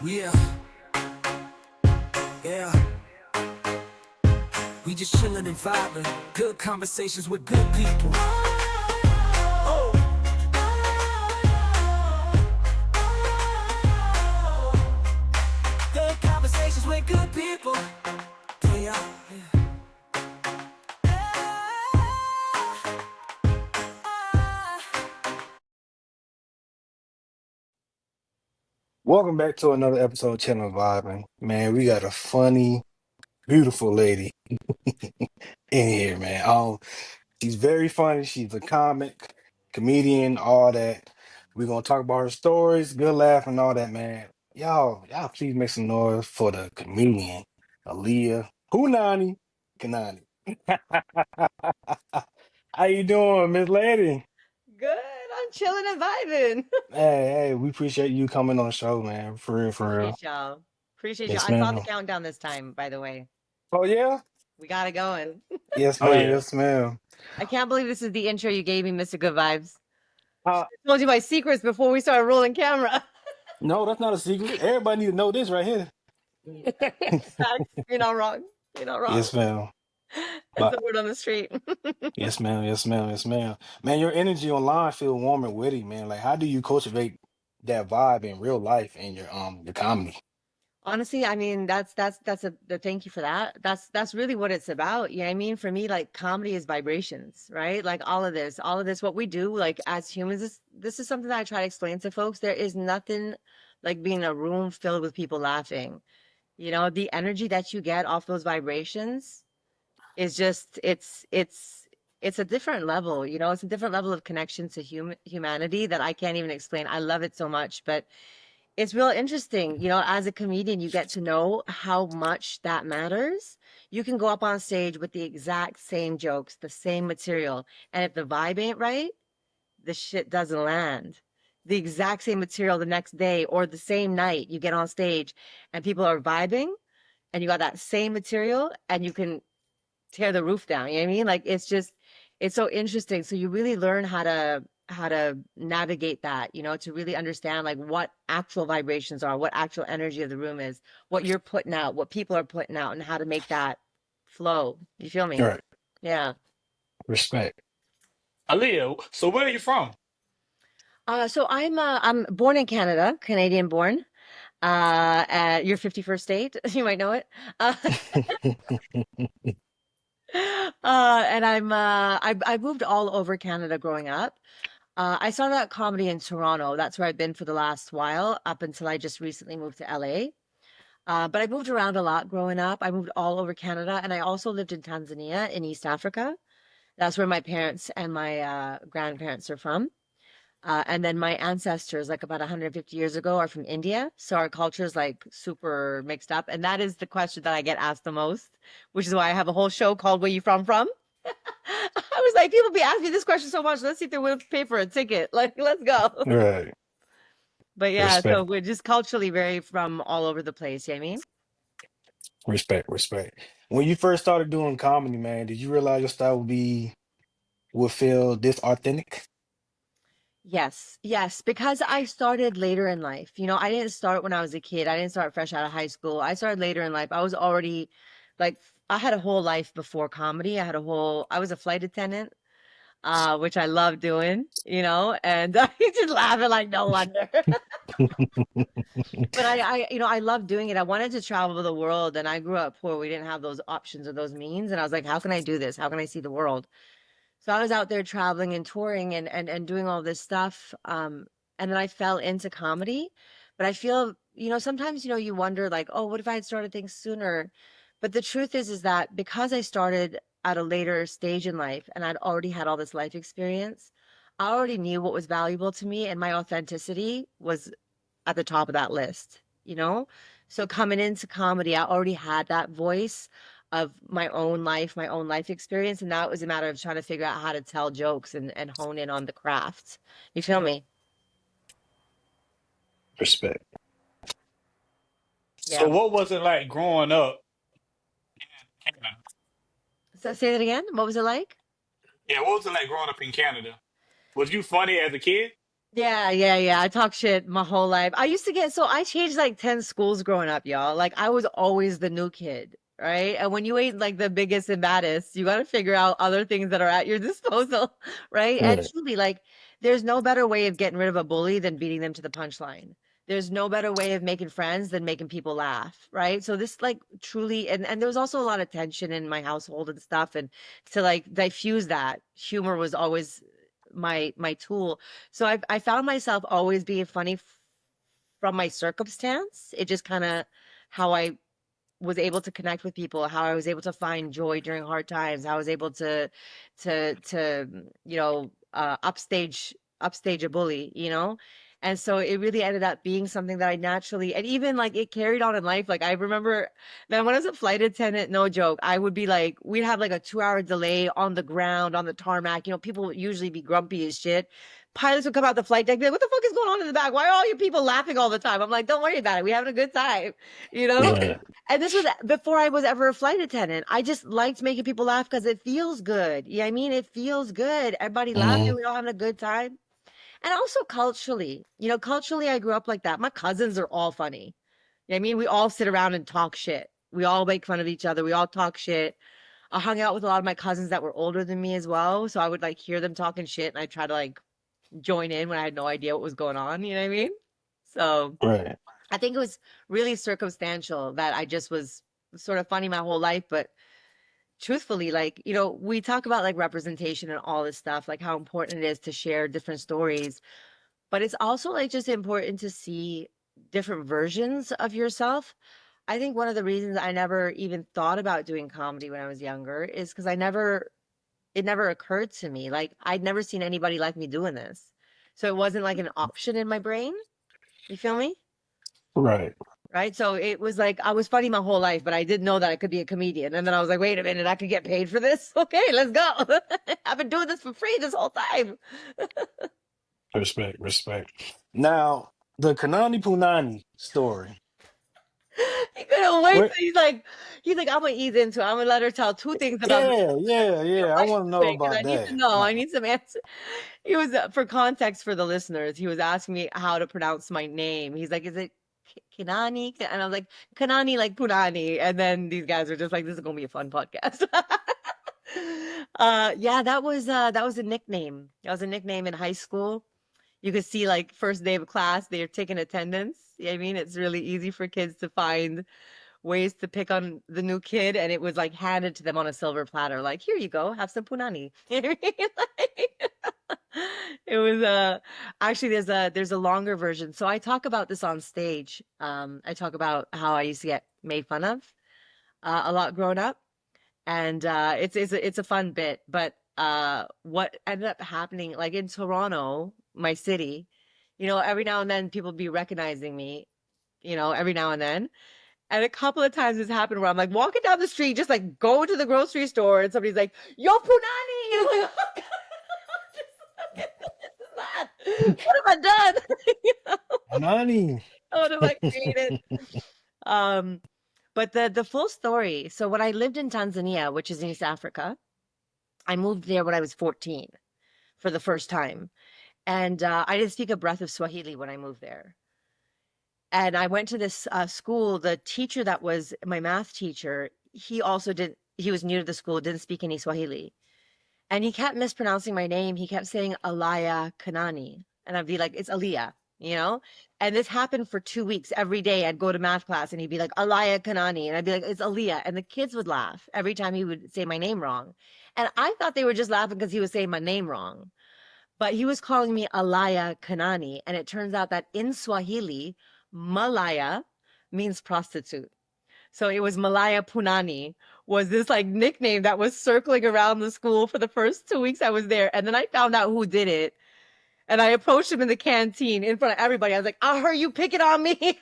Yeah, yeah. We just chillin' and vibing. Good conversations with good people. Oh, good conversations with good people. Yeah, yeah. Welcome back to another episode of Channel Vibing. Man, we got a funny, beautiful lady in here, man. She's very funny. She's a comic, comedian, all that. We're gonna talk about her stories, good laugh, and all that, man. Y'all, please make some noise for the comedian, Aliya. Punani, Kanani. How you doing, Miss Lady? Good. I'm chilling and vibing. Hey, we appreciate you coming on the show, man. For real, for real. Appreciate y'all. Appreciate y'all. Yes, I saw the ma'am. countdown this time, by the way. Oh yeah? We got it going. Yes, Oh ma'am. yeah. Yes, ma'am. I can't believe this is the intro you gave me, Mr. Good Vibes. Uh, I told you my secrets before we started rolling camera. no, that's not a secret. Everybody need to know this right here. Facts. You're not wrong. You're not wrong. Yes, ma'am. That's But the word on the street. yes, ma'am. Yes, ma'am. Yes, ma'am. Man, your energy online feel warm and witty, man. Like, how do you cultivate that vibe in real life in your comedy? Honestly, I mean, that's the thank you for that. That's really what it's about. You know what I mean? For me, like comedy is vibrations, right? Like all of this, what we do, like as humans, this is something that I try to explain to folks. There is nothing like being in a room filled with people laughing. You know, the energy that you get off those vibrations is just it's a different level, you know, it's a different level of connection to humanity that I can't even explain. I love it so much, but it's real interesting. You know, as a comedian, you get to know how much that matters. You can go up on stage with the exact same jokes, the same material, and if the vibe ain't right, the shit doesn't land. The exact same material the next day or the same night you get on stage and people are vibing and you got that same material and you can tear the roof down. You know what I mean? Like it's just it's so interesting. So you really learn how to navigate that, you know, to really understand like what actual vibrations are, what actual energy of the room is, what you're putting out, what people are putting out, and how to make that flow. You feel All me? right. Yeah. Respect. Aliya, so where are you from? So I'm born in Canada, Canadian born. At your 51st state, you might know it. Uh, and I moved all over Canada growing up. I started out comedy in Toronto. That's where I've been for the last while, up until I just recently moved to LA. But I moved around a lot growing up. I moved all over Canada, and I also lived in Tanzania in East Africa. That's where my parents and my grandparents are from. And then my ancestors, like about 150 years ago, are from India. So our culture is like super mixed up. And that is the question that I get asked the most, which is why I have a whole show called Where You From From? I was like, people be asking me this question so much. Let's see if they're willing to pay for a ticket. Like, let's go. Right. But yeah, so Respect. we're just culturally very from all over the place. You know what I mean? Respect. Respect. When you first started doing comedy, man, did you realize your style would feel this authentic? Yes, yes, because I started later in life. You know, I didn't start when I was a kid. I didn't start fresh out of high school. I started later in life. I was already like I had a whole life before comedy. I was a flight attendant, which I love doing, you know, and I just laughing like no wonder. But you know, I love doing it. I wanted to travel the world, and I grew up poor. We didn't have those options or those means, and I was like, how can I do this? How can I see the world? So I was out there traveling and touring and doing all this stuff. And then I fell into comedy. But I feel, you know, sometimes, you know, you wonder like, oh, what if I had started things sooner? But the truth is that because I started at a later stage in life and I'd already had all this life experience, I already knew what was valuable to me, and my authenticity was at the top of that list, you know? So coming into comedy, I already had that voice of my own life experience. And now it was a matter of trying to figure out how to tell jokes and hone in on the craft. You feel me? Respect. So Yeah. what was it like growing up in Canada? So say that again. What was it like? Yeah, what was it like growing up in Canada? Was you funny as a kid? Yeah. I talk shit my whole life. I used to get so I changed like 10 schools growing up, y'all. Like I was always the new kid, right? And when you ain't like the biggest and baddest, you got to figure out other things that are at your disposal, right? And Right. truly, like there's no better way of getting rid of a bully than beating them to the punchline. There's no better way of making friends than making people laugh, right? So this like truly and there was also a lot of tension in my household and stuff and to like diffuse that, humor was always my tool. So I found myself always being funny from my circumstance. It just kind of how I was able to connect with people, how I was able to find joy during hard times, how I was able to upstage a bully, you know? And so it really ended up being something that I naturally and even like it carried on in life. Like I remember, man, when I was a flight attendant, no joke, I would be like, we'd have like a 2 hour delay on the ground, on the tarmac. You know, people would usually be grumpy as shit. Pilots would come out the flight deck, be like, what the fuck is going on in the back? Why are all you people laughing all the time? I'm like, don't worry about it. We having a good time, you know? Right. And this was before I was ever a flight attendant. I just liked making people laugh because it feels good. Yeah, I mean, it feels good. Everybody laughing, Hmm. we all having a good time. And also culturally, culturally, I grew up like that. My cousins are all funny. Yeah, I mean, we all sit around and talk shit. We all make fun of each other. We all talk shit. I hung out with a lot of my cousins that were older than me as well. So I would like hear them talking shit and I try to like join in when I had no idea what was going on. You know what I mean? So Right. I think it was really circumstantial that I just was sort of funny my whole life. But truthfully, like, we talk about like representation and all this stuff, like how important it is to share different stories. But it's also like just important to see different versions of yourself. I think one of the reasons I never even thought about doing comedy when I was younger is because it never occurred to me. Like, I'd never seen anybody like me doing this. So it wasn't like an option in my brain. You feel me? Right. Right? So it was like I was funny my whole life, but I didn't know that I could be a comedian. And then I was like, wait a minute, I could get paid for this? Okay, let's go. I've been doing this for free this whole time. Respect. Respect. Now, the Kanani Punani story. He couldn't wait. Where? So he's like, I'm gonna ease into it. I'm gonna let her tell two things about the Yeah. I life want to know doing, because I about need to that. know. I Nah. need some answer. He was for context for the listeners. He was asking me how to pronounce my name. He's like, "Is it Kanani?" And I was like, "Kanani, like Punani." And then these guys were just like, "This is gonna be a fun podcast." Yeah, that was a nickname. That was a nickname in high school. You could see like first day of class, they're taking attendance. I mean, it's really easy for kids to find ways to pick on the new kid, and it was like handed to them on a silver platter, like, here you go, have some punani. You know what I mean? Like, it was actually there's a longer version. So I talk about this on stage. I talk about how I used to get made fun of a lot growing up, and it's a fun bit. But what ended up happening, like in Toronto, my city, every now and then people be recognizing me, every now and then. And a couple of times it's happened where I'm like walking down the street, just like going to the grocery store, and somebody's like, "Yo, Punani!" And I'm like, "Oh, God, what is that? What have I done? You know, Punani. what have I created?" Um, but the full story. So when I lived in Tanzania, which is in East Africa, I moved there when I was 14 for the first time, and I didn't speak a breath of Swahili when I moved there. And I went to this school. The teacher that was my math teacher, he also didn't, he was new to the school, didn't speak any Swahili. And he kept mispronouncing my name. He kept saying Alaya Kanani. And I'd be like, it's Aliya, you know? And this happened for 2 weeks. Every day I'd go to math class and he'd be like, Alaya Kanani. And I'd be like, it's Aliya. And the kids would laugh every time he would say my name wrong. And I thought they were just laughing because he was saying my name wrong. But he was calling me Alaya Kanani. And it turns out that in Swahili, Malaya means prostitute. So it was Malaya Punani was this like nickname that was circling around the school for the first 2 weeks I was there. And then I found out who did it. And I approached him in the canteen in front of everybody. I was like, I heard you picking on me.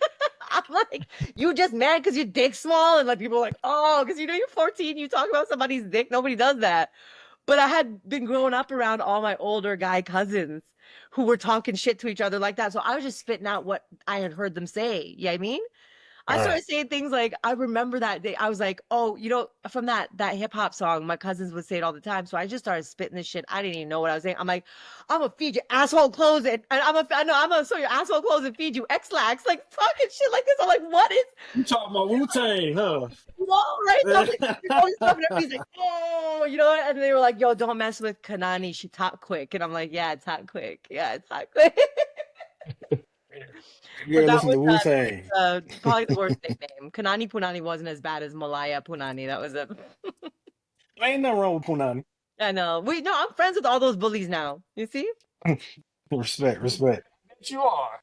I'm like, you just mad because your dick's small? And like people were like, oh, because you're 14, you talk about somebody's dick. Nobody does that. But I had been growing up around all my older guy cousins who were talking shit to each other like that. So I was just spitting out what I had heard them say. You know what I mean? I All right. started saying things like, I remember that day. I was like, oh, from that hip hop song, my cousins would say it all the time. So I just started spitting this shit. I didn't even know what I was saying. I'm like, I'm gonna feed you asshole clothes and I'm gonna sew your asshole clothes and feed you X-Lax, like fucking shit like this. I'm like, what is You talking about Wu-Tang, huh? whoa, right? So I'm like, all this stuff, and everybody's like, oh, and they were like, yo, don't mess with Kanani. She talk quick, and I'm like, yeah, it's hot quick, yeah, it's hot quick. But Girl, listen to Wu-Tang. probably the worst nickname. Kanani Punani wasn't as bad as Malaya Punani. That was a. Ain't nothing wrong with Punani. I know. No, I'm friends with all those bullies now. You see? Respect, respect. Bet you are.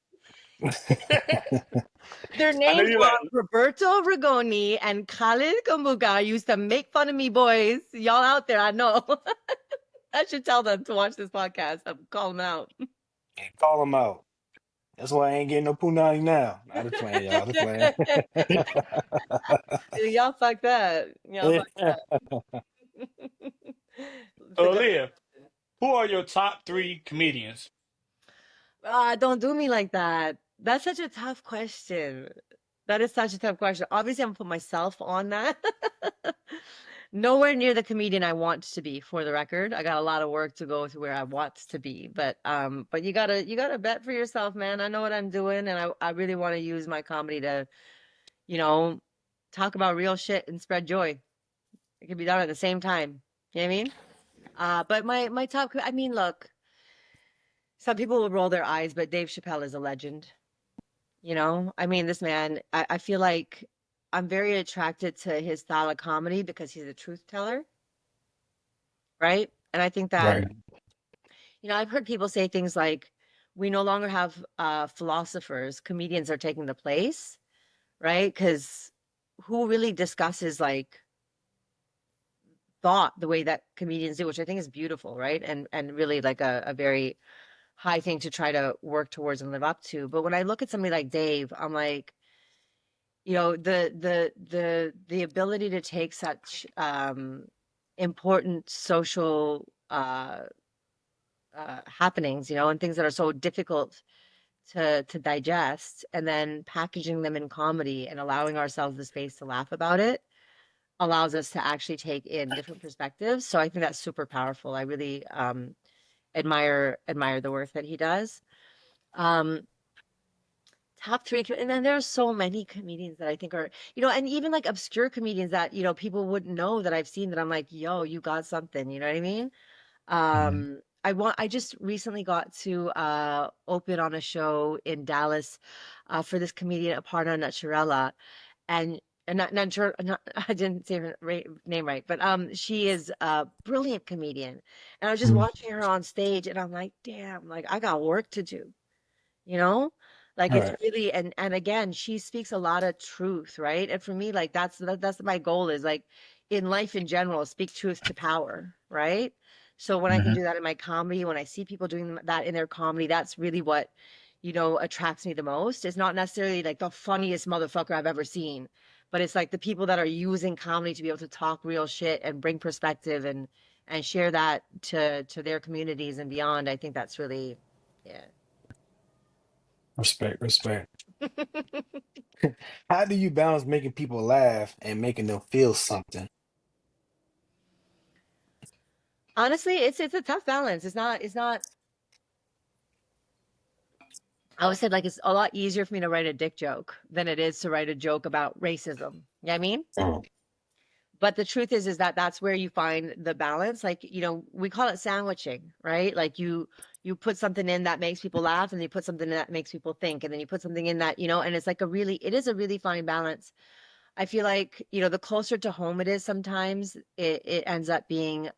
Their I know names you are like. Roberto Rigoni and Khalid Kambuga. Used to make fun of me, boys. Y'all out there, I know. I should tell them to watch this podcast. I'm calling them out. Call him out. That's why I ain't getting no Punani now. I just playing, y'all. I just playing. Y'all fuck that. Y'all fuck that. So, Aliya, who are your top three comedians? Don't do me like that. That's such a tough question. That is such a tough question. Obviously, I'm gonna put myself on that. Nowhere near the comedian I want to be, for the record. I got a lot of work to go to where I want to be. But you gotta bet for yourself, man. I know what I'm doing, and I really want to use my comedy to, you know, talk about real shit and spread joy. It can be done at the same time. You know what I mean? But my top, I mean, look, some people will roll their eyes, but Dave Chappelle is a legend. I mean, this man, I feel like I'm very attracted to his style of comedy because he's a truth teller, right? And I think that, Right. I've heard people say things like, we no longer have philosophers, comedians are taking the place, right? Because who really discusses like thought the way that comedians do, which I think is beautiful, right? And really like a very high thing to try to work towards and live up to. But when I look at somebody like Dave, I'm like, the ability to take such important social happenings, and things that are so difficult to digest, and then packaging them in comedy and allowing ourselves the space to laugh about it allows us to actually take in different perspectives. So I think that's super powerful. I really admire the work that he does. Um, Top three, and then there are so many comedians that I think are, and even like obscure comedians that, people wouldn't know that I've seen that I'm like, yo, you got something, you know what I mean? Mhm. I just recently got to open on a show in Dallas for this comedian Aparna Naturella, and not I didn't say her name right, but she is a brilliant comedian, and I was just Mhm. watching her on stage, and I'm like, damn, like I got work to do you know like All it's right. really, and again, she speaks a lot of truth, right? And for me, like that's my goal, is like in life in general, speak truth to power, right? So when I can Mhm. do that in my comedy, when I see people doing that in their comedy, that's really what attracts me the most. It's not necessarily like the funniest motherfucker I've ever seen, but it's like the people that are using comedy to be able to talk real shit and bring perspective and share that to their communities and beyond. I think that's really, yeah. Respect, respect. How do you balance making people laugh and making them feel something? Honestly, it's a tough balance. It's not. I would say like it's a lot easier for me to write a dick joke than it is to write a joke about racism. You know what I mean? Mhm. But the truth is that that's where you find the balance. Like, we call it sandwiching, right? Like you put something in that makes people laugh, and you put something in that makes people think, and then you put something in that, and it's like it is a really fine balance. I feel like, the closer to home it is, sometimes it ends up being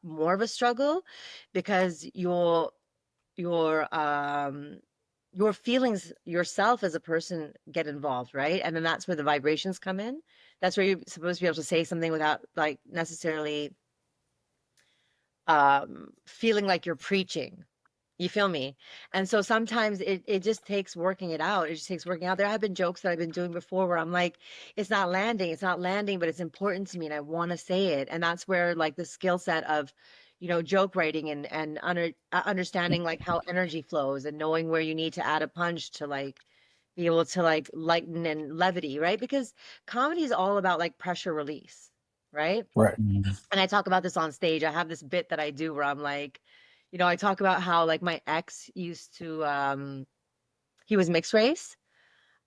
more of a struggle because your feelings yourself as a person get involved, right? And then that's where the vibrations come in. That's where you're supposed to be able to say something without like necessarily feeling like you're preaching. You feel me? And so sometimes it just takes working it out. It just takes working out. There have been jokes that I've been doing before where I'm like, it's not landing, but it's important to me and I want to say it. And that's where like the skill set of, joke writing and understanding like how energy flows and knowing where you need to add a punch to like be able to like lighten and levity, right? Because comedy is all about like pressure release, right? Right. Mhm. And I talk about this on stage. I have this bit that I do where I'm like, I talk about how like my ex used to he was mixed race.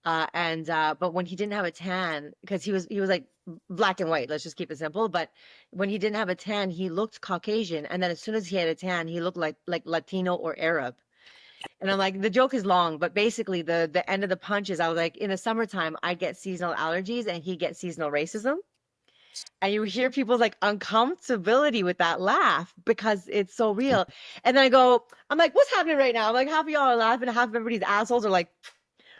And but when he didn't have a tan, because he was like black and white, let's just keep it simple. But when he didn't have a tan, he looked Caucasian, and then as soon as he had a tan, he looked like Latino or Arab. And I'm like, the joke is long, but basically the end of the punch is I was like, in the summertime, I get seasonal allergies, and he gets seasonal racism. And you hear people's like uncomfortability with that laugh because it's so real. And then I'm like, what's happening right now? I'm like, half of y'all are laughing, half of everybody's assholes are like,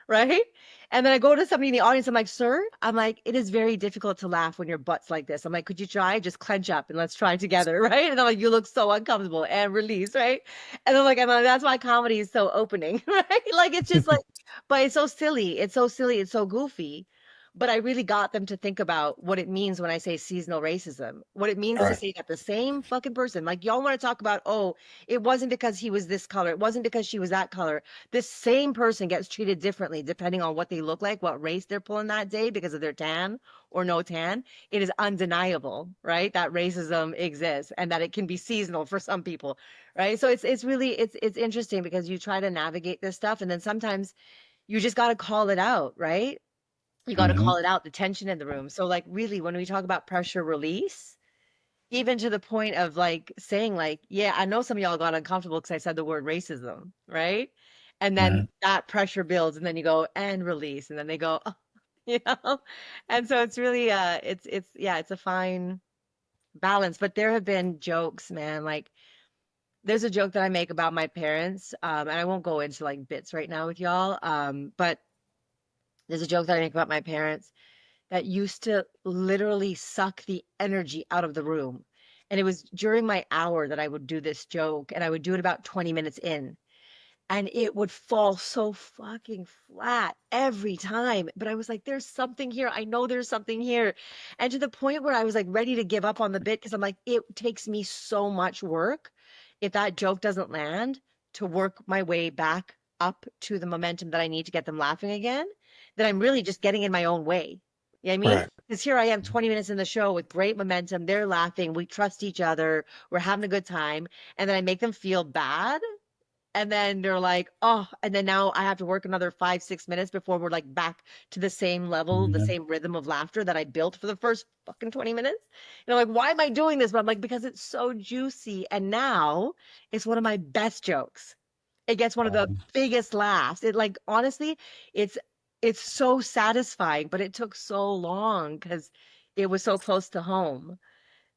right? And then I go to somebody in the audience. I'm like, sir, I'm like, it is very difficult to laugh when your butt's like this. I'm like, could you try? Just clench up and let's try together, right? And I'm like, you look so uncomfortable and release, right? And I'm like, that's why comedy is so opening, right? Like it's just like, but it's so silly. It's so silly. It's so goofy. But I really got them to think about what it means when I say seasonal racism, what it means to Right. say that the same fucking person, like y'all want to talk about, oh, it wasn't because he was this color, it wasn't because she was that color. This same person gets treated differently depending on what they look like, what race they're pulling that day because of their tan or no tan. It is undeniable, right? That racism exists and that it can be seasonal for some people, right? So it's really it's interesting because you try to navigate this stuff and then sometimes you just got to call it out, right? You got to Mhm. call it out, the tension in the room. So like really when we talk about pressure release, even to the point of like saying like, yeah, I know some of y'all got uncomfortable because I said the word racism, right? And then Mhm. that pressure builds and then you go and release and then they go, oh, you know? And so it's really it's yeah, it's a fine balance. But there have been jokes, man. Like there's a joke that I make about my parents, and I won't go into like bits right now with y'all. But there's a joke that I make about my parents that used to literally suck the energy out of the room. And it was during my hour that I would do this joke, and I would do it about 20 minutes in. And it would fall so fucking flat every time. But I was like, there's something here. I know there's something here. And to the point where I was like ready to give up on the bit because I'm like, it takes me so much work if that joke doesn't land to work my way back up to the momentum that I need to get them laughing again, that I'm really just getting in my own way. You know what I mean? Right. Because here I am 20 minutes in the show with great momentum. They're laughing. We trust each other. We're having a good time. And then I make them feel bad and then they're like, oh, and then now I have to work another 5, 6 minutes before we're like back to the same level, the Mhm. same rhythm of laughter that I built for the first fucking 20 minutes. And I'm like, why am I doing this? But I'm like, because it's so juicy. And now it's one of my best jokes. It gets one of the biggest laughs. It like honestly, it's it's so satisfying, but it took so long because it was so close to home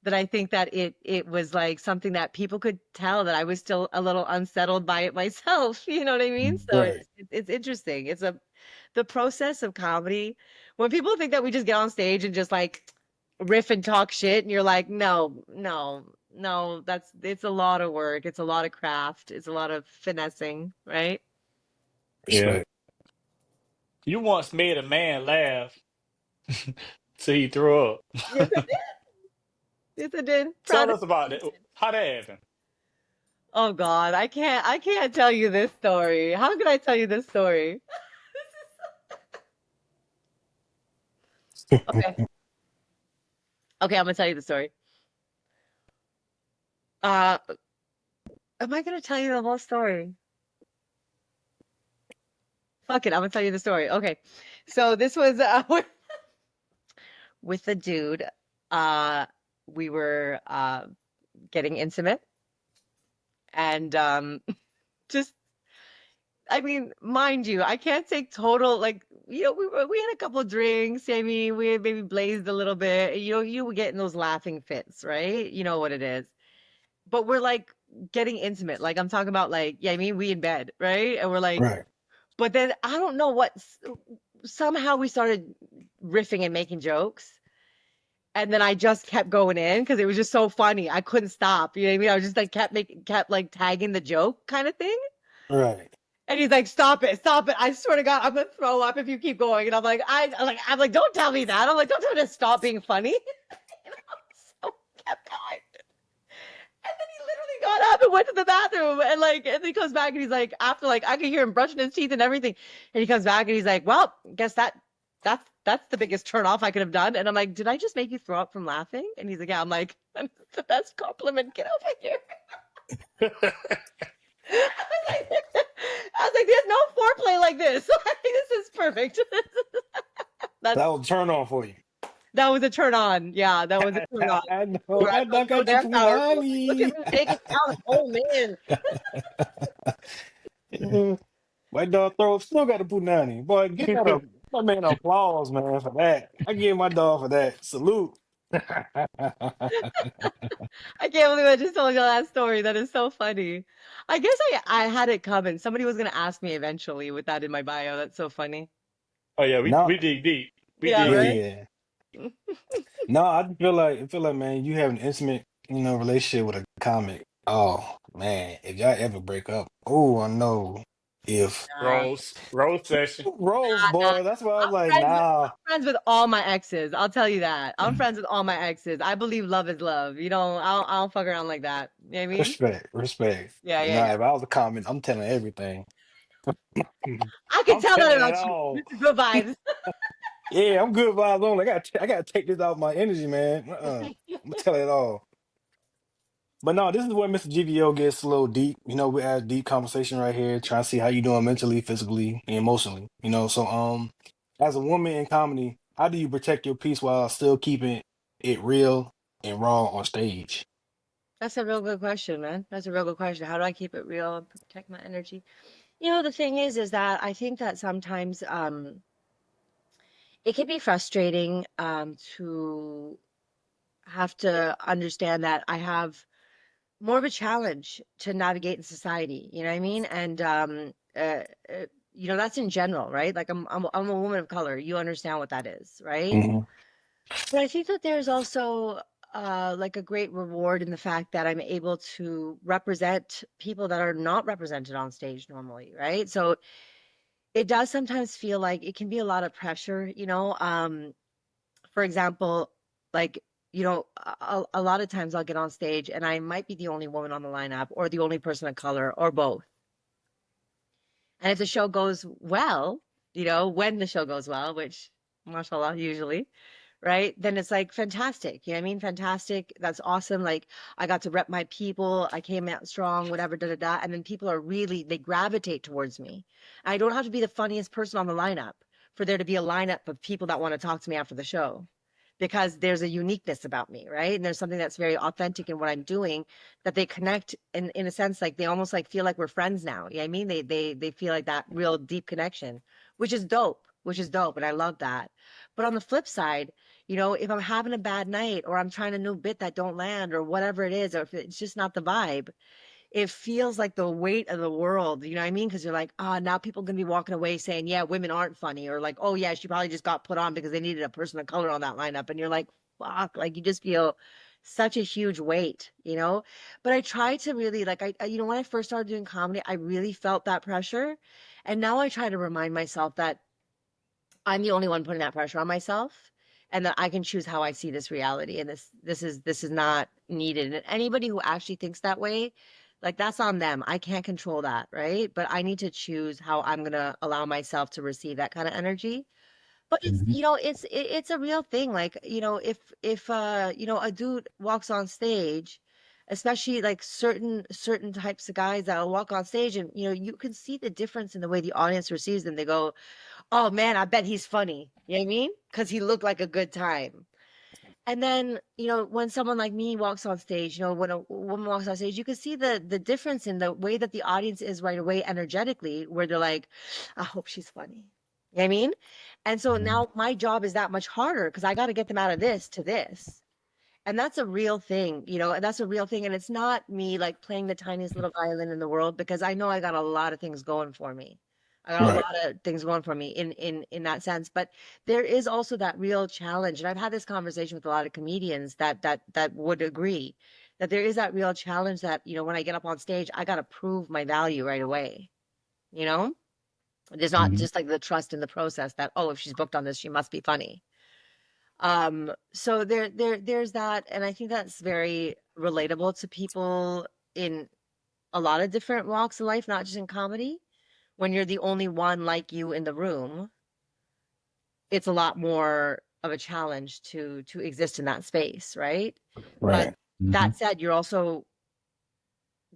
that I think that it was like something that people could tell that I was still a little unsettled by it myself. You know what I mean? So Right. it's interesting. It's a the process of comedy. When people think that we just get on stage and just like riff and talk shit, and you're like, no, no, no, that's it's a lot of work. It's a lot of craft. It's a lot of finessing, right? Yeah. Respect. You once made a man laugh till he threw up. Yes, I did. Yes, I did. Tell Proud of us about you. it. How that happened? Oh God, I can't tell you this story. How can I tell you this story? Okay. Okay, I'm gonna tell you the story. Uh, am I gonna tell you the whole story? Fuck it, I'm gonna tell you the story. Okay, so this was with the dude. Uh, we were getting intimate, and just I mean, mind you, I can't take total like we had a couple of drinks. I mean, we had maybe blazed a little bit. You were getting those laughing fits, right? You know what it is. But we're like getting intimate. Like I'm talking about like yeah, I mean we in bed, right? And we're like Right. but then I don't know what somehow we started riffing and making jokes. And then I just kept going in because it was just so funny. I couldn't stop. You know what I mean? I was just like kept like tagging the joke kind of thing. Right. And he's like, "Stop it, stop it! I swear to God, I'm gonna throw up if you keep going." And I'm like, "Don't tell me that." I'm like, "Don't tell me to stop being funny." You know? So kept going. And then he literally got up and went to the bathroom, and like, and then he comes back and he's like, after like, I could hear him brushing his teeth and everything, and he comes back and he's like, well, guess that's the biggest turn off I could have done. And I'm like, did I just make you throw up from laughing? And he's like, yeah. I'm like, that's the best compliment. Get over here. I was like, there's no foreplay like this. This is perfect. That That's was a turn on for you. that was a turn on. Yeah, that was a turn on. I know. Where I My felt dog so got the damn powerful. Like, look at punani. me taking down a whole man. My dog throw still got the punani. Boy, get that up. My man applause, man, for that. I give my dog for that. Salute. I can't believe I just told you that story. That is so funny. I guess I had it coming. Somebody was gonna ask me eventually with that in my bio. That's so funny. Oh yeah, No, we dig deep. We Yeah, dig yeah, right? deep. yeah. No, I feel like, man, you have an intimate, relationship with a comic. Oh man, if y'all ever break up, oh, I know if Nah, Rose session. Rose nah. boy. That's why I was like, nah. I'm friends with all my exes. I'll tell you that. I'm friends with all my exes. I believe love is love. You know, I don't fuck around like that. You know what I mean? Respect, respect. Yeah, But yeah, nah, yeah. if I was a comic, I'm telling everything. I can I'm tell that telling it about you. all. This is good vibes. Yeah, I'm good vibes only. I gotta take this out my energy, man. I'm gonna tell it all. But no, this is where Mr. GVO gets a little deep. We have deep conversation right here, trying to see how you doing mentally, physically, and emotionally. So as a woman in comedy, how do you protect your peace while still keeping it real and raw on stage? That's a real good question, man. That's a real good question. How do I keep it real and protect my energy? You know, the thing is that I think that sometimes it can be frustrating to have to understand that I have more of a challenge to navigate in society. You know what I mean? And that's in general, right? Like I'm a woman of color. You understand what that is, right? Hmm. But I think that there's also like a great reward in the fact that I'm able to represent people that are not represented on stage normally, right? So it does sometimes feel like it can be a lot of pressure, you know. For example, like, a lot of times I'll get on stage and I might be the only woman on the lineup or the only person of color or both. And if the show goes well, when the show goes well, which mashallah usually, right? Then it's like fantastic. You know what I mean? Fantastic. That's awesome. Like I got to rep my people. I came out strong, whatever, da da da. And then people they gravitate towards me. I don't have to be the funniest person on the lineup for there to be a lineup of people that want to talk to me after the show. Because there's a uniqueness about me, right? And there's something that's very authentic in what I'm doing that they connect in a sense, like they almost like feel like we're friends now. You know what I mean? They feel like that real deep connection, which is dope, and I love that. But on the flip side, if I'm having a bad night or I'm trying a new bit that don't land or whatever it is, or if it's just not the vibe, it feels like the weight of the world, you know what I mean? Because you're like, now people are gonna be walking away saying, yeah, women aren't funny, or like, oh yeah, she probably just got put on because they needed a person of color on that lineup. And you're like, fuck, like you just feel such a huge weight, you know? But I try to really like when I first started doing comedy, I really felt that pressure. And now I try to remind myself that I'm the only one putting that pressure on myself and that I can choose how I see this reality and this is not needed. And anybody who actually thinks that way, like that's on them. I can't control that, right? But I need to choose how I'm going to allow myself to receive that kind of energy. But it's Hmm. it's a real thing. Like, if a dude walks on stage, especially like certain types of guys that will walk on stage and you can see the difference in the way the audience receives them. They go, oh man, I bet he's funny. You know what I mean? Because he looked like a good time. And then, when someone like me walks on stage, when a woman walks on stage, you can see the difference in the way that the audience is right away energetically, where they're like, I hope she's funny. You know what I mean? And so now my job is that much harder because I got to get them out of this to this. And that's a real thing, and that's a real thing. And it's not me like playing the tiniest little violin in the world because I know I got a lot of things going for me. I got a Right. lot of things going for me in that sense. But there is also that real challenge. And I've had this conversation with a lot of comedians that would agree that there is that real challenge that, when I get up on stage, I gotta prove my value right away. You know? There's not Hmm. just like the trust in the process that, oh, if she's booked on this, she must be funny. So there's that, and I think that's very relatable to people in a lot of different walks of life, not just in comedy. When you're the only one like you in the room, it's a lot more of a challenge to exist in that space, right? But Right. Hmm. that said, you're also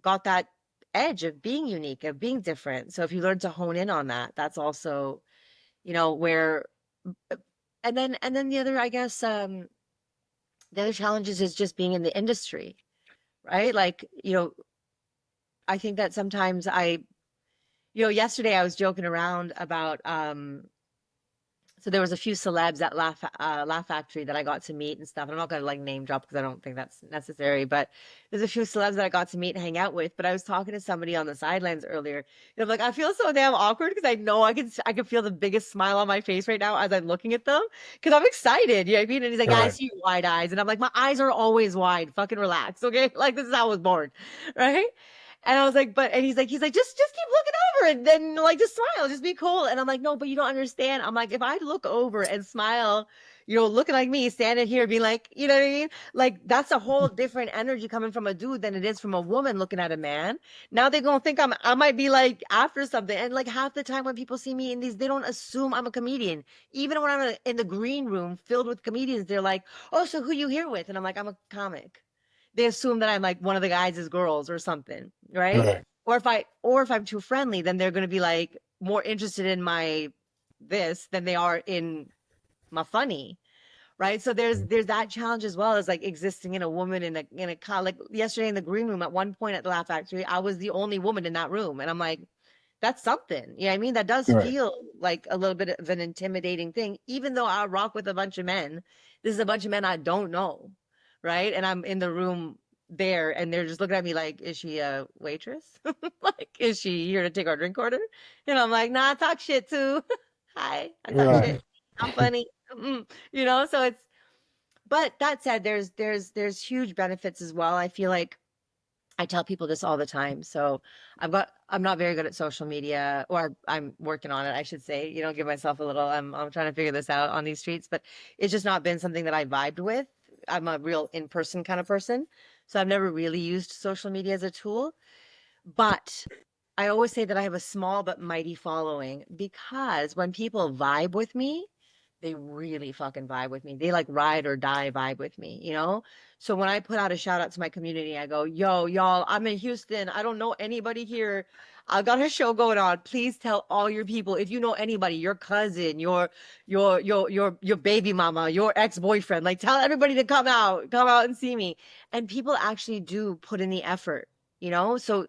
got that edge of being unique, of being different. So if you learn to hone in on that, that's also, where and then the other, I guess, the other challenges is just being in the industry, right? Like, I think that sometimes yesterday I was joking around about so there was a few celebs at Laugh Factory that I got to meet and stuff. I'm not gonna like name drop because I don't think that's necessary, but there's a few celebs that I got to meet and hang out with. But I was talking to somebody on the sidelines earlier, and I'm like, I feel so damn awkward because I know I can feel the biggest smile on my face right now as I'm looking at them because I'm excited. You know what I mean? And he's like, yeah, I Right. see your wide eyes, and I'm like, my eyes are always wide. Fucking relax, okay? Like this is how I was born, right? And I was like, and he's like, just keep looking over and then like just smile, just be cool. And I'm like, no, but you don't understand. I'm like, if I look over and smile, looking like me, standing here, being like, you know what I mean? Like that's a whole different energy coming from a dude than it is from a woman looking at a man. Now they're gonna think I might be like after something. And like half the time when people see me in these, they don't assume I'm a comedian. Even when I'm in the green room filled with comedians, they're like, oh, so who you here with? And I'm like, I'm a comic. They assume that I'm like one of the guys' girls or something, right? Right. Or if I'm too friendly, then they're gonna be like more interested in my this than they are in my funny, right? So there's that challenge as well as like existing in a woman like yesterday in the green room at one point at the Laugh Factory, I was the only woman in that room, and I'm like, that's something. I mean? That does Right. feel like a little bit of an intimidating thing, even though I rock with a bunch of men. This is a bunch of men I don't know, right? And I'm in the room there and they're just looking at me like, is she a waitress? Like, is she here to take our drink order? And I'm like, nah, I talk shit too. Hi, I talk Right. shit. I'm funny. So but that said, there's huge benefits as well. I feel like I tell people this all the time. So I'm not very good at social media, or I'm working on it, I should say. Give myself a little, I'm trying to figure this out on these streets, but it's just not been something that I vibed with. I'm a real in-person kind of person. So I've never really used social media as a tool. But I always say that I have a small but mighty following because when people vibe with me, they really fucking vibe with me. They like ride or die vibe with me? So when I put out a shout out to my community, I go, yo, y'all, I'm in Houston. I don't know anybody here. I got a show going on. Please tell all your people if you know anybody, your cousin, your baby mama, your ex-boyfriend, like tell everybody to come out and see me. And people actually do put in the effort. So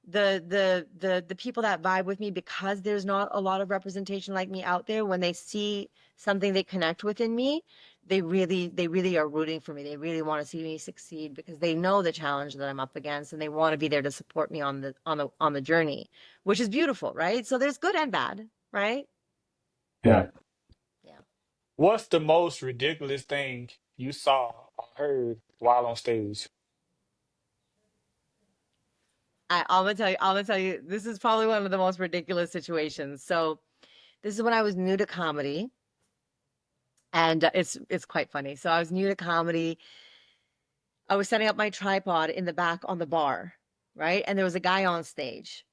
the people that vibe with me, because there's not a lot of representation like me out there, when they see something they connect with in me, they really are rooting for me. They really want to see me succeed because they know the challenge that I'm up against and they want to be there to support me on the journey, which is beautiful, right? So there's good and bad, right? Right. Yeah. What's the most ridiculous thing you saw or heard while on stage? I'm gonna tell you, this is probably one of the most ridiculous situations. So this is when I was new to comedy, and it's quite funny. So I was new to comedy. I was setting up my tripod in the back on the bar, right? And there was a guy on stage.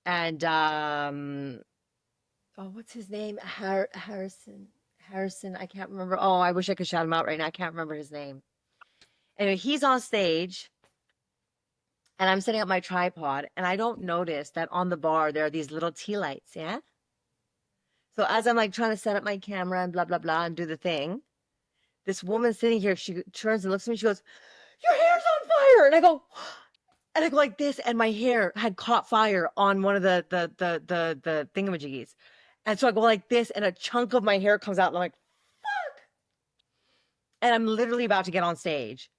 And oh, what's his name? Harrison. Harrison, I can't remember. Oh, I wish I could shout him out right now. I can't remember his name. Anyway, he's on stage and I'm setting up my tripod and I don't notice that on the bar there are these little tea lights, yeah? So as I'm like trying to set up my camera and blah blah blah and do the thing, this woman sitting here, she turns and looks at me, she goes, "Your hair's on fire." And I go like this, and my hair had caught fire on one of the thingamajiggies. And so I go like this, and a chunk of my hair comes out, and I'm like, and I'm literally about to get on stage.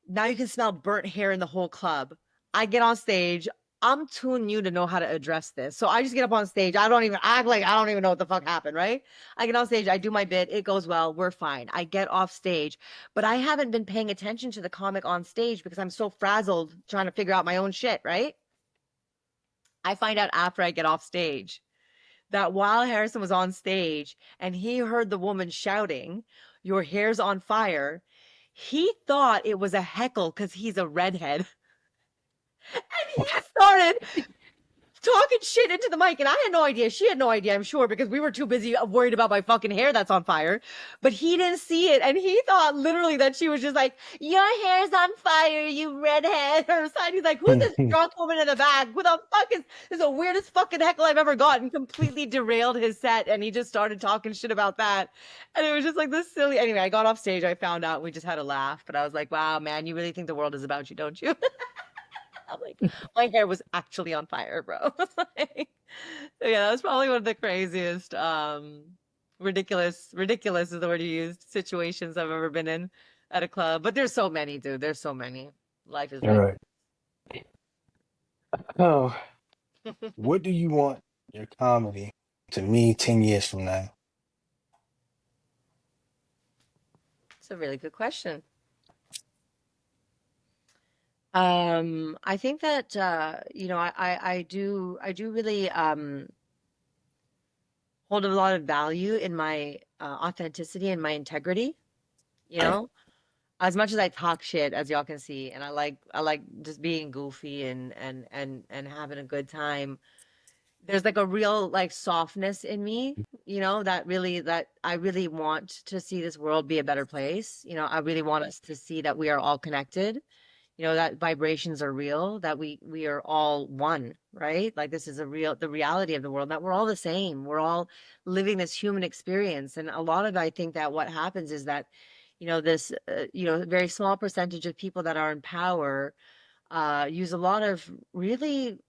Now you can smell burnt hair in the whole club. I get on stage. I'm too new to know how to address this. So I just get up on stage. I don't even act like I don't even know what the fuck happened, right? I get on stage, I do my bit, it goes well, we're fine. I get off stage, but I haven't been paying attention to the comic on stage because I'm so frazzled trying to figure out my own shit, right? I find out after I get off stage that while Harrison was on stage and he heard the woman shouting, "Your hair's on fire," he thought it was a heckle because he's a redhead. And he started talking shit into the mic, and I had no idea. She had no idea, I'm sure, because we were too busy worried about my fucking hair that's on fire. But he didn't see it, and he thought literally that she was just like, "Your hair's on fire, you redhead," or something. He's like, "Who's this drunk woman in the back? Who the fuck is this? Is the weirdest fucking heckle I've ever gotten." Completely derailed his set, and he just started talking shit about that, and it was just like this silly. Anyway, I got off stage, I found out, we just had a laugh, but I was like, "Wow, man, you really think the world is about you, don't you?" I'm like, my hair was actually on fire, bro. Like, so yeah, that was probably one of the craziest, ridiculous is the word you used, situations I've ever been in at a club. But there's so many, dude. There's so many. Life is All like, right. Oh, what do you want your comedy to mean 10 years from now? it's a really good question. I think that I do really hold a lot of value in my authenticity and my integrity, you know? As much as I talk shit, as y'all can see, and I like just being goofy and having a good time. There's like a real like softness in me, that I really want to see this world be a better place. I really want us to see that we are all connected, that vibrations are real, that we are all one, right? Like this is the reality of the world, that we're all the same. We're all living this human experience. And a lot of I think that what happens is that, this very small percentage of people that are in power use a lot of really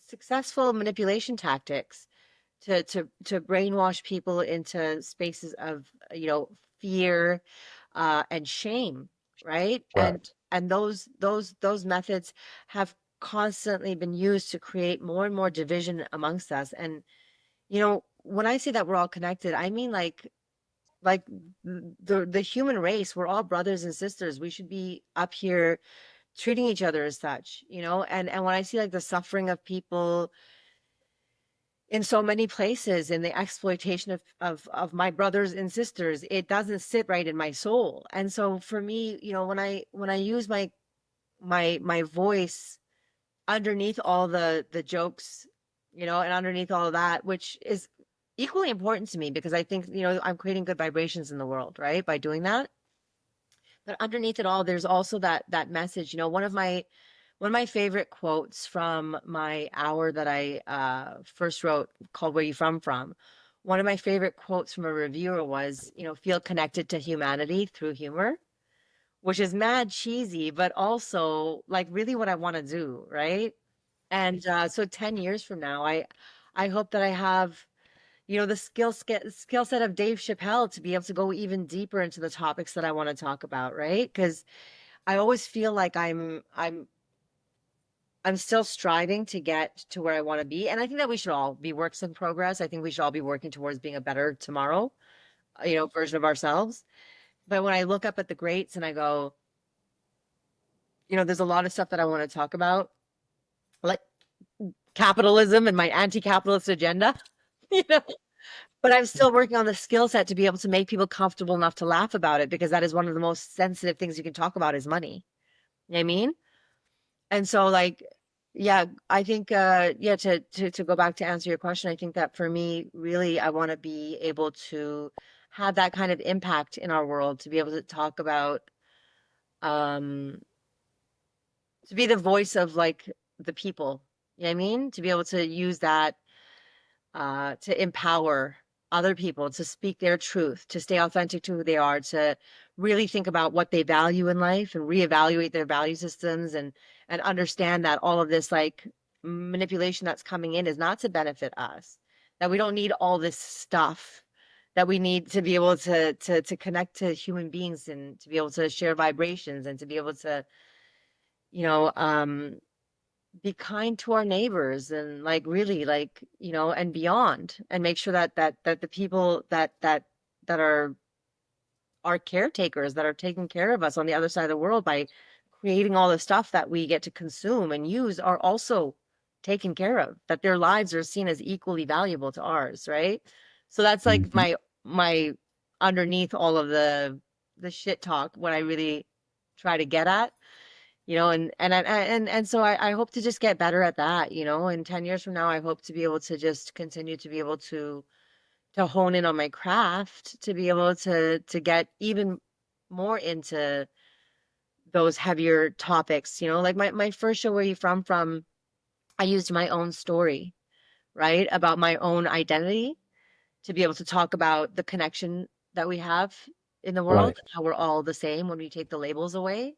successful manipulation tactics to brainwash people into spaces of fear and shame, right? Right. And those methods have constantly been used to create more and more division amongst us. And when I say that we're all connected, I mean like the human race. We're all brothers and sisters. We should be up here treating each other as such, and when I see like the suffering of people in so many places in the exploitation of my brothers and sisters, it doesn't sit right in my soul. And so for me, when I use my voice underneath all the jokes, and underneath all of that, which is equally important to me, because I think I'm creating good vibrations in the world, right, by doing that. But underneath it all, there's also that message. One of my favorite quotes from my hour that I first wrote, called "Where You From." One of my favorite quotes from a reviewer was, "Feel connected to humanity through humor," which is mad cheesy, but also like really what I want to do, right? And so 10 years from now, I hope that I have, the skill set of Dave Chappelle to be able to go even deeper into the topics that I want to talk about, right? Because I always feel like I'm still striving to get to where I want to be. And I think that we should all be works in progress. I think we should all be working towards being a better tomorrow, version of ourselves. But when I look up at the greats and I go, there's a lot of stuff that I want to talk about, like capitalism and my anti-capitalist agenda, you know, but I'm still working on the skill set to be able to make people comfortable enough to laugh about it, because that is one of the most sensitive things you can talk about is money. You know what I mean? And so like, yeah, I think yeah, to go back to answer your question, I think that for me, really, I want to be able to have that kind of impact in our world, to be able to talk about um to be the voice of like the people. You know what I mean? To be able to use that to empower other people to speak their truth, to stay authentic to who they are, to really think about what they value in life and reevaluate their value systems, and understand that all of this like manipulation that's coming in is not to benefit us. That we don't need all this stuff. That we need to be able to connect to human beings, and to be able to share vibrations, and to be able to, you know, um, be kind to our neighbors, and like really like, and beyond, and make sure that the people that are our caretakers, that are taking care of us on the other side of the world, by creating all the stuff that we get to consume and use, are also taken care of, that their lives are seen as equally valuable to ours, right? So that's like Mhm. my underneath all of the shit talk, what I really try to get at And so I hope to just get better at that, and 10 years from now, I hope to be able to just continue to be able to hone in on my craft, to be able to get even more into those heavier topics, like my first show, Where You From, I used my own story, right, about my own identity to be able to talk about the connection that we have in the world, Right. how we're all the same when we take the labels away.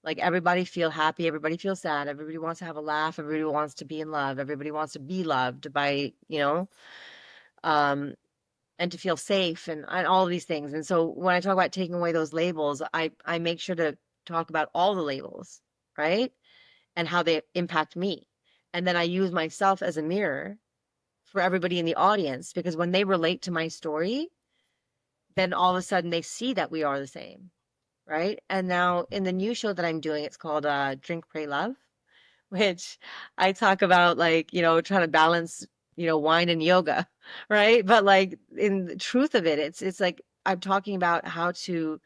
Like everybody feel happy, everybody feels sad, everybody wants to have a laugh, everybody wants to be in love, everybody wants to be loved by, um, and to feel safe and all of these things. And so when I talk about taking away those labels, I make sure to talk about all the labels, right? And how they impact me. And then I use myself as a mirror for everybody in the audience, because when they relate to my story, then all of a sudden they see that we are the same, right? And now in the new show that I'm doing, it's called Drink, Pray, Love, which I talk about, like, trying to balance, wine and yoga, right? But like in the truth of it, it's like I'm talking about how to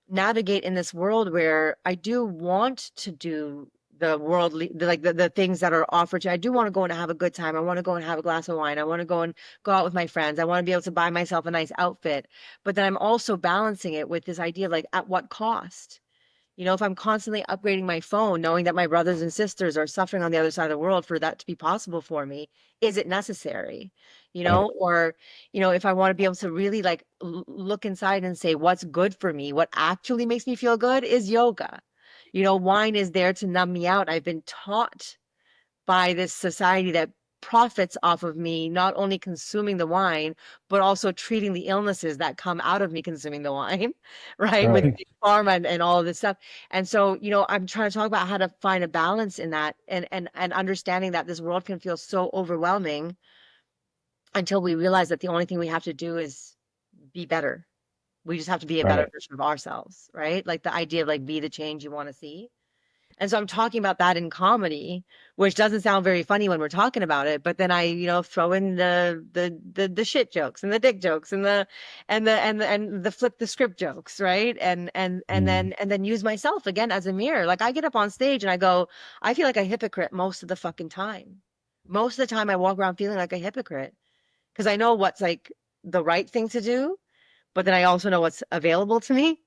navigate in this world where I do want to do the worldly, the things that are offered to. I do want to go and have a good time. I want to go and have a glass of wine. I want to go and go out with my friends. I want to be able to buy myself a nice outfit. But then I'm also balancing it with this idea of, like, at what cost? If I'm constantly upgrading my phone, knowing that my brothers and sisters are suffering on the other side of the world for that to be possible for me, is it necessary? Right. Or, if I want to be able to really, like, look inside and say, what's good for me, what actually makes me feel good is yoga. Wine is there to numb me out. I've been taught by this society that profits off of me not only consuming the wine, but also treating the illnesses that come out of me consuming the wine, right? With Right. big pharma and all of this stuff. And so, I'm trying to talk about how to find a balance in that, and understanding that this world can feel so overwhelming until we realize that the only thing we have to do is be better. We just have to be a better Right. version of ourselves, right? Like the idea of, like, be the change you want to see. And so I'm talking about that in comedy, which doesn't sound very funny when we're talking about it, but then I, throw in the shit jokes and the dick jokes and the flip the script jokes, right? Mhm. And then use myself again as a mirror. Like I get up on stage and I go, I feel like a hypocrite most of the fucking time. Most of the time I walk around feeling like a hypocrite because I know what's, like, the right thing to do, but then I also know what's available to me.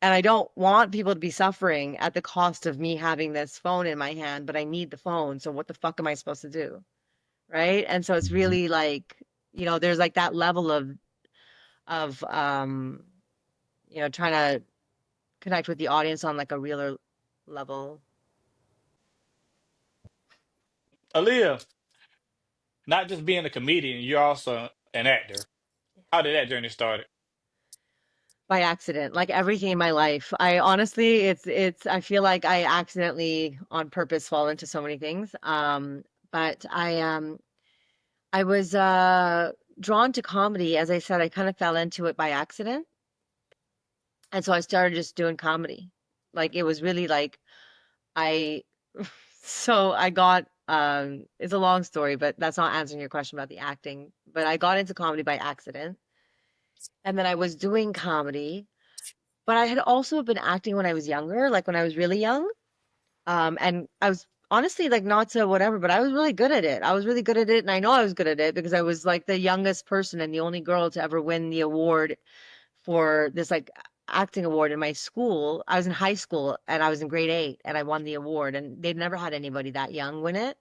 And I don't want people to be suffering at the cost of me having this phone in my hand, but I need the phone. So what the fuck am I supposed to do? Right. And so it's Mhm. really like, there's like that level of trying to connect with the audience on, like, a realer level. Aliya, not just being a comedian, you're also an actor. How did that journey start? By accident, like everything in my life. I honestly, I feel like I accidentally on purpose fall into so many things. But I was drawn to comedy. As I said, I kind of fell into it by accident. And so I started just doing comedy. Like it was really like I so I got it's a long story, but that's not answering your question about the acting. But I got into comedy by accident. And then I was doing comedy, but I had also been acting when I was younger, like when I was really young. And I was honestly, like, not so whatever, but I was really good at it. I was really good at it, and I know I was good at it because I was like the youngest person and the only girl to ever win the award for this, like, acting award in my school. I was in high school and I was in grade 8 and I won the award, and they'd never had anybody that young win it.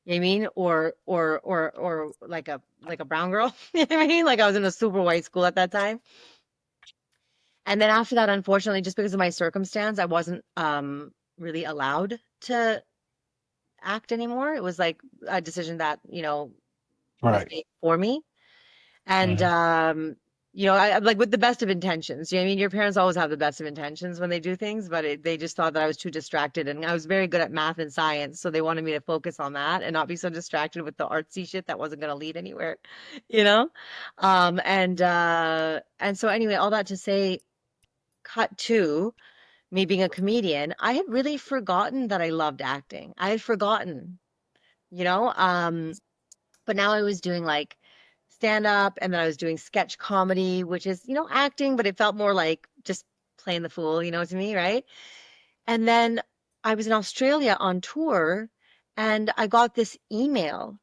You know what I mean? Or like a brown girl. You know what I mean? Like I was in a super white school at that time. And then after that, unfortunately, just because of my circumstance, I wasn't really allowed to act anymore. It was like a decision that, was Right. made for me. And Mhm. I like, with the best of intentions. You know what I mean? Your parents always have the best of intentions when they do things, but they just thought that I was too distracted, and I was very good at math and science, so they wanted me to focus on that and not be so distracted with the artsy shit that wasn't going to lead anywhere, you know? And so anyway, all that to say, cut to me being a comedian, I had really forgotten that I loved acting. I had forgotten, you know? But now I was doing, like, stand up, and then I was doing sketch comedy, which is, acting, but it felt more like just playing the fool, you know what I mean, right? And then I was in Australia on tour, and I got this email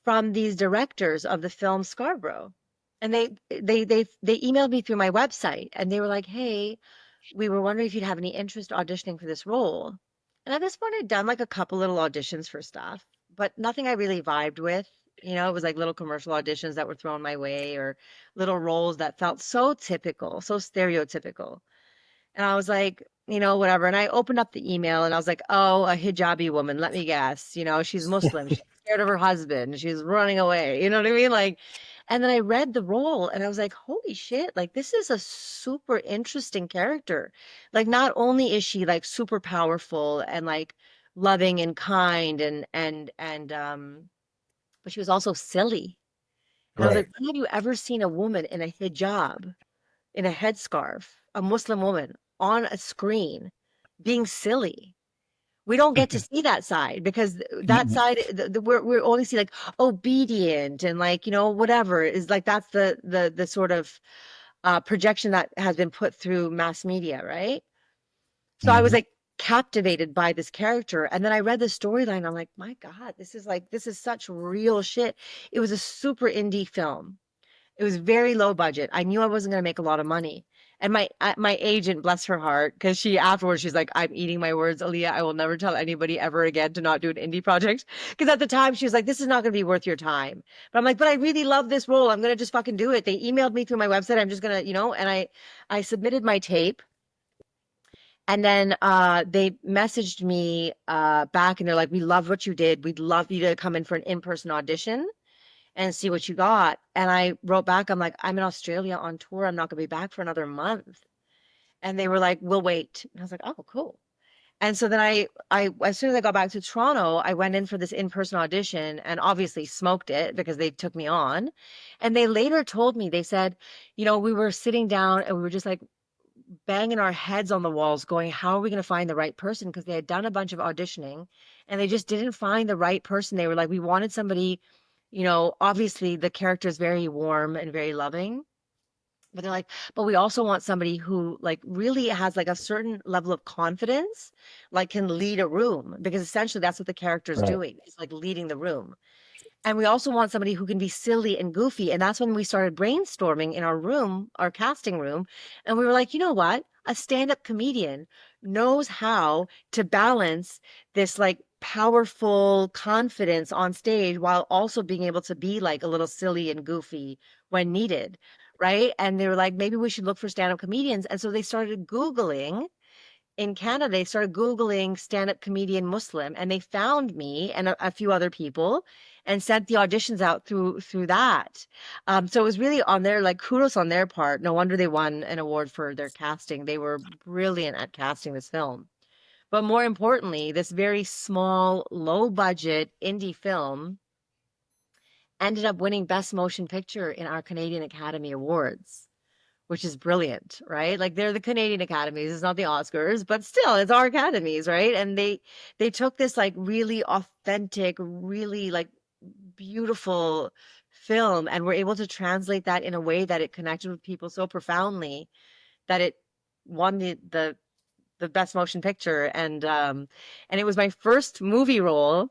from these directors of the film Scarborough. And they emailed me through my website, and they were like, "Hey, we were wondering if you'd have any interest auditioning for this role." And at this point, I'd done like a couple little auditions for stuff, but nothing I really vibed with. It was like little commercial auditions that were thrown my way, or little roles that felt so typical, so stereotypical. And I was like, whatever. And I opened up the email and I was like, oh, a hijabi woman, let me guess. She's Muslim. She's scared of her husband. She's running away. You know what I mean? Like, and then I read the role and I was like, holy shit, like this is a super interesting character. Like, not only is she like super powerful and like loving and kind but she was also silly. And I was like, Right. when have you ever seen a woman in a hijab, in a headscarf, a Muslim woman on a screen being silly? We don't get to see that side, because that side, we're only see like obedient and like, whatever is like, that's the sort of projection that has been put through mass media, right? So I was Mhm. like captivated by this character. And then I read the storyline. I'm like, my God, this is such real shit. It was a super indie film. It was very low budget. I knew I wasn't going to make a lot of money. And my agent, bless her heart, because she afterwards, she's like, I'm eating my words, Aliya. I will never tell anybody ever again to not do an indie project. Because at the time, she was like, this is not going to be worth your time. But I'm like, but I really love this role. I'm going to just fucking do it. They emailed me through my website. I'm just going to, and I submitted my tape. And then they messaged me back, and they're like, we love what you did. We'd love you to come in for an in-person audition and see what you got. And I wrote back, I'm like, I'm in Australia on tour. I'm not going to be back for another month. And they were like, we'll wait. And I was like, oh, cool. And so then as soon as I got back to Toronto, I went in for this in-person audition and obviously smoked it because they took me on. And they later told me, they said, we were sitting down and we were just like banging our heads on the walls going, how are we going to find the right person? Because they had done a bunch of auditioning and they just didn't find the right person. They were like, we wanted somebody, obviously the character is very warm and very loving, but they're like, but we also want somebody who like really has like a certain level of confidence, like can lead a room, because essentially that's what the character is Right. doing. It's like leading the room. And we also want somebody who can be silly and goofy. And that's when we started brainstorming in our room, our casting room. And we were like, you know what? A stand-up comedian knows how to balance this like powerful confidence on stage while also being able to be like a little silly and goofy when needed. Right. And they were like, maybe we should look for stand-up comedians. And so they started Googling in Canada. They started Googling stand-up comedian Muslim, and they found me and a few other people and sent the auditions out through that. So it was really on their, like, kudos on their part. No wonder they won an award for their casting. They were brilliant at casting this film. But more importantly, this very small, low budget indie film ended up winning Best Motion Picture in our Canadian Academy Awards, which is brilliant, right? Like, they're the Canadian Academies, it's not the Oscars, but still it's our academies, right? And they took this like really authentic, really like beautiful film and were able to translate that in a way that it connected with people so profoundly that it won the best motion picture. And it was my first movie role.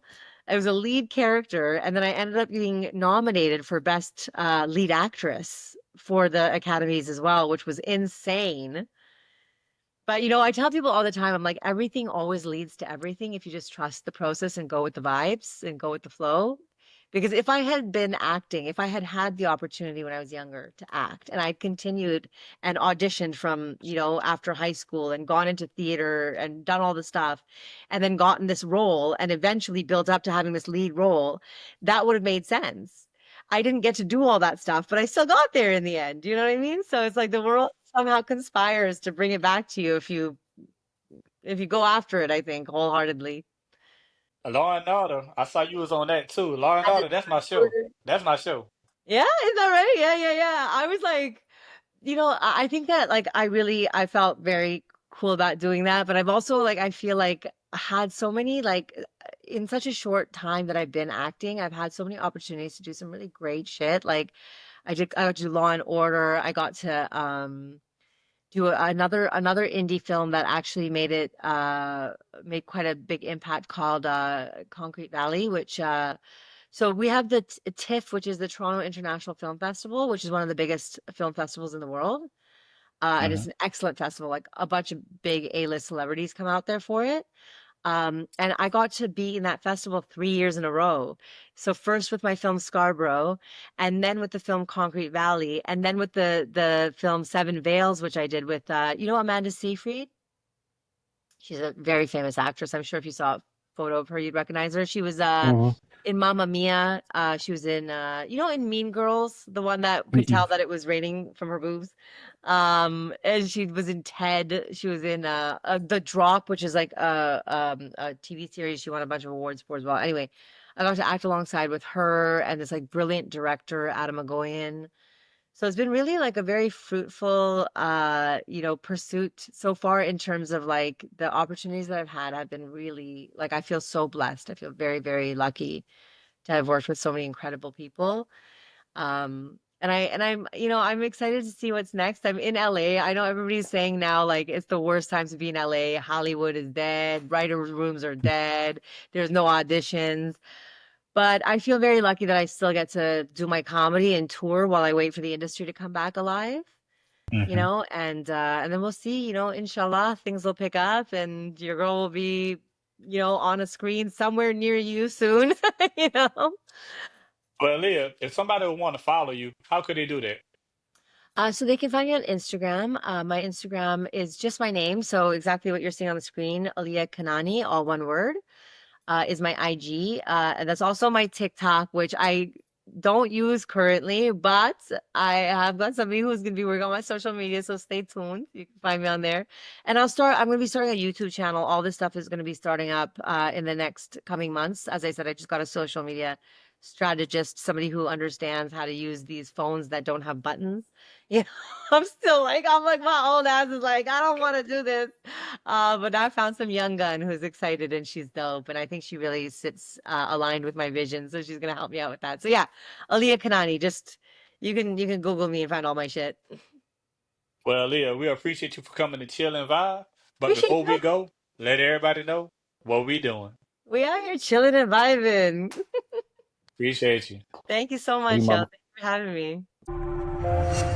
I was a lead character, and then I ended up being nominated for best lead actress for the academies as well, which was insane. But I tell people all the time, I'm like, everything always leads to everything if you just trust the process and go with the vibes and go with the flow. Because if I had been acting, if I had had the opportunity when I was younger to act, and I'd continued and auditioned from, after high school and gone into theater and done all the stuff, and then gotten this role and eventually built up to having this lead role, that would have made sense. I didn't get to do all that stuff, but I still got there in the end. You know what I mean? So it's like the world somehow conspires to bring it back to you if you go after it, I think, wholeheartedly. Law and Order. I saw you was on that too. Law and As a Order. That's my show. transporter. That's my show. Yeah, is that right? Yeah, yeah, yeah. I was like, I think that like I felt very cool about doing that, but I've also like I feel like had so many like in such a short time that I've been acting, I've had so many opportunities to do some really great shit. Like I got to do Law and Order. I got to do another indie film that actually made quite a big impact called Concrete Valley, which so we have the TIFF, which is the Toronto International Film Festival, which is one of the biggest film festivals in the world. And it's Hmm. an excellent festival. Like a bunch of big A-list celebrities come out there for it. And I got to be in that festival 3 years in a row. So first with my film Scarborough, and then with the film Concrete Valley, and then with the film Seven Veils, which I did with Amanda Seyfried. She's a very famous actress. I'm sure if you saw a photo of her, you'd recognize her. She was Hmm. in Mamma Mia. She was in in Mean Girls, the one that could Hmm. tell that it was raining from her boobs. And she was in Ted. She was in The Drop, which is like a TV series she won a bunch of awards for as well. Anyway, I got to act alongside with her and this like brilliant director, Adam Agoyan. So it's been really like a very fruitful, pursuit so far in terms of like the opportunities that I've had have been really like I feel so blessed. I feel very, very lucky to have worked with so many incredible people. I'm excited to see what's next. I'm in LA. I know everybody's saying now like it's the worst time to be in LA. Hollywood is dead, writer rooms are dead, there's no auditions. But I feel very lucky that I still get to do my comedy and tour while I wait for the industry to come back alive, Hmm. and then we'll see, inshallah, things will pick up and your girl will be, on a screen somewhere near you soon, you know. Well, Leah, if somebody would want to follow you, how could they do that? So they can find me on Instagram. My Instagram is just my name, so exactly what you're seeing on the screen, Aliya Kanani, all one word. Is my IG. And that's also my TikTok, which I don't use currently, but I have got somebody who's going to be working on my social media. So stay tuned. You can find me on there. And I'm going to be starting a YouTube channel. All this stuff is going to be starting up in the next coming months. As I said, I just got a social media strategist, somebody who understands how to use these phones that don't have buttons. You know, I'm like, my old ass is like, I don't want to do this. But I found some young gun who's excited and she's dope. And I think she really sits aligned with my vision. So she's gonna help me out with that. So yeah, Aliya Kanani, just you can Google me and find all my shit. Well, Leah, we appreciate you for coming to chill and vibe. But Appreciate before you. we go, let everybody know what we doing. We out here chilling and vibing. Appreciate you. Thank you so Hey, much, y'all. mama. Thanks for having me.